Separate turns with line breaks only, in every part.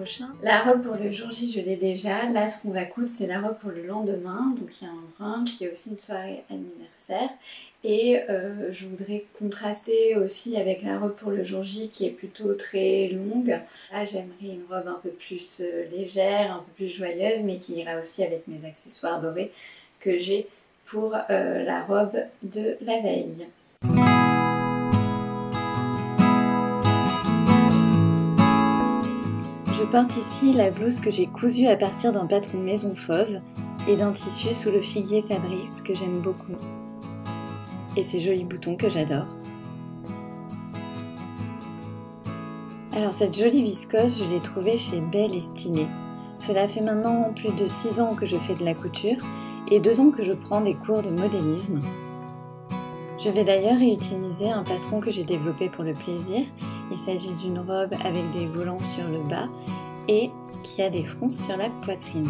prochain. La robe pour le jour J, je l'ai déjà. Là, ce qu'on va coudre, c'est la robe pour le lendemain. Donc il y a un brunch, il y a aussi une soirée anniversaire. Et je voudrais contraster aussi avec la robe pour le jour J qui est plutôt très longue. Là, j'aimerais une robe un peu plus légère, un peu plus joyeuse, mais qui ira aussi avec mes accessoires dorés que j'ai pour la robe de la veille. Je porte ici la blouse que j'ai cousue à partir d'un patron maison fauve et d'un tissu sous le figuier Fabrice que j'aime beaucoup. Et ces jolis boutons que j'adore. Alors cette jolie viscose, je l'ai trouvée chez Belle et Stylée. Cela fait maintenant plus de 6 ans que je fais de la couture et 2 ans que je prends des cours de modélisme. Je vais d'ailleurs réutiliser un patron que j'ai développé pour le plaisir. Il s'agit d'une robe avec des volants sur le bas et qui a des fronces sur la poitrine.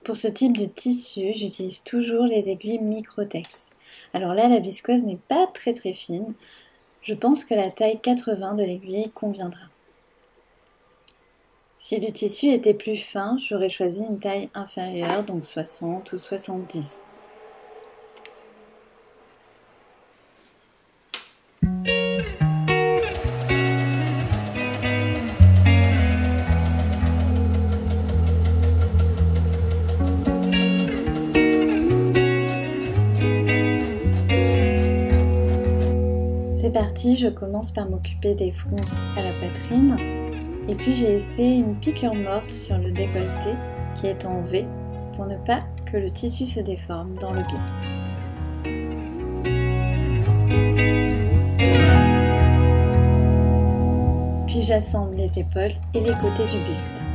Pour ce type de tissu, j'utilise toujours les aiguilles Microtex. Alors là, la viscose n'est pas très fine. Je pense que la taille 80 de l'aiguille conviendra. Si le tissu était plus fin, j'aurais choisi une taille inférieure, donc 60 ou 70. C'est parti, je commence par m'occuper des fronces à la poitrine et puis j'ai fait une piqûre morte sur le décolleté qui est en V pour ne pas que le tissu se déforme dans le biais. Puis j'assemble les épaules et les côtés du buste.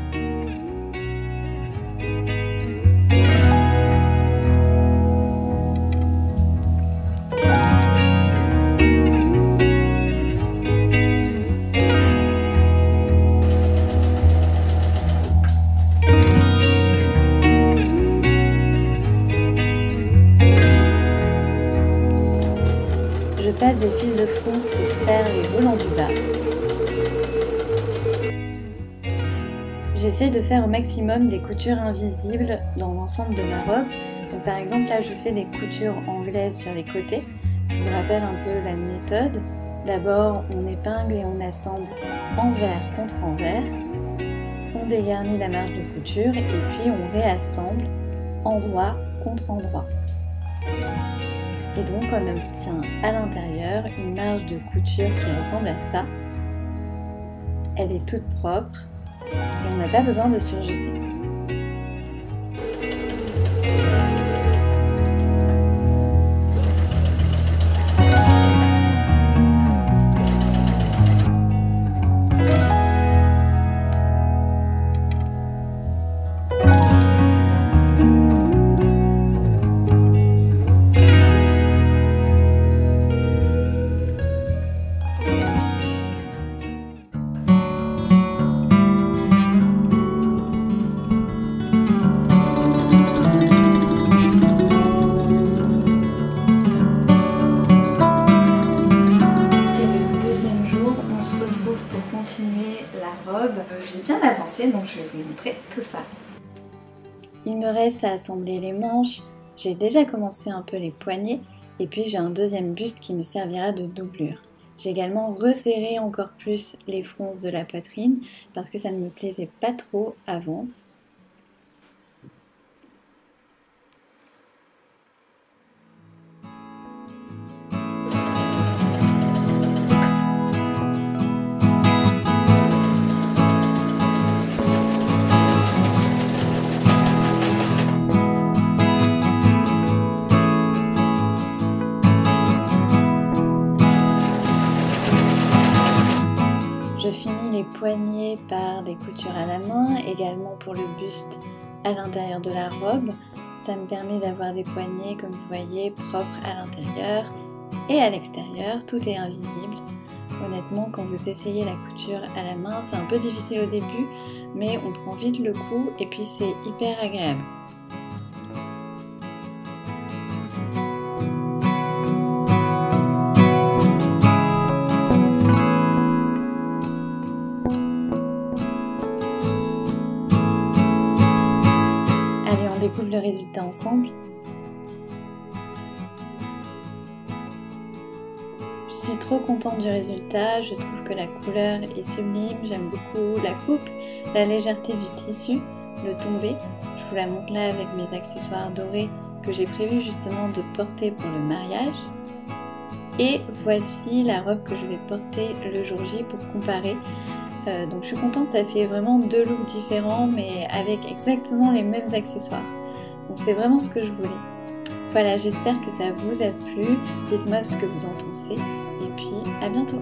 Je passe des fils de fronce pour faire les volants du bas. J'essaie de faire au maximum des coutures invisibles dans l'ensemble de ma robe. Donc par exemple là je fais des coutures anglaises sur les côtés. Je vous rappelle un peu la méthode. D'abord on épingle et on assemble envers contre envers. On dégarnit la marge de couture et puis on réassemble endroit contre endroit. Et donc on obtient à l'intérieur une marge de couture qui ressemble à ça. Elle est toute propre et on n'a pas besoin de surjeter. J'ai bien avancé donc je vais vous montrer tout ça. Il me reste à assembler les manches, j'ai déjà commencé un peu les poignets et puis j'ai un deuxième buste qui me servira de doublure. J'ai également resserré encore plus les fronces de la poitrine parce que ça ne me plaisait pas trop avant. Je finis les poignets par des coutures à la main, également pour le buste à l'intérieur de la robe. Ça me permet d'avoir des poignets, comme vous voyez, propres à l'intérieur et à l'extérieur. Tout est invisible. Honnêtement, quand vous essayez la couture à la main, c'est un peu difficile au début, mais on prend vite le coup et puis c'est hyper agréable. Allez, on découvre le résultat ensemble. Je suis trop contente du résultat, je trouve que la couleur est sublime, j'aime beaucoup la coupe, la légèreté du tissu, le tombé. Je vous la montre là avec mes accessoires dorés que j'ai prévu justement de porter pour le mariage. Et voici la robe que je vais porter le jour J pour comparer. Donc je suis contente, ça fait vraiment deux looks différents mais avec exactement les mêmes accessoires. Donc c'est vraiment ce que je voulais. Voilà, j'espère que ça vous a plu. Dites-moi ce que vous en pensez et puis à bientôt.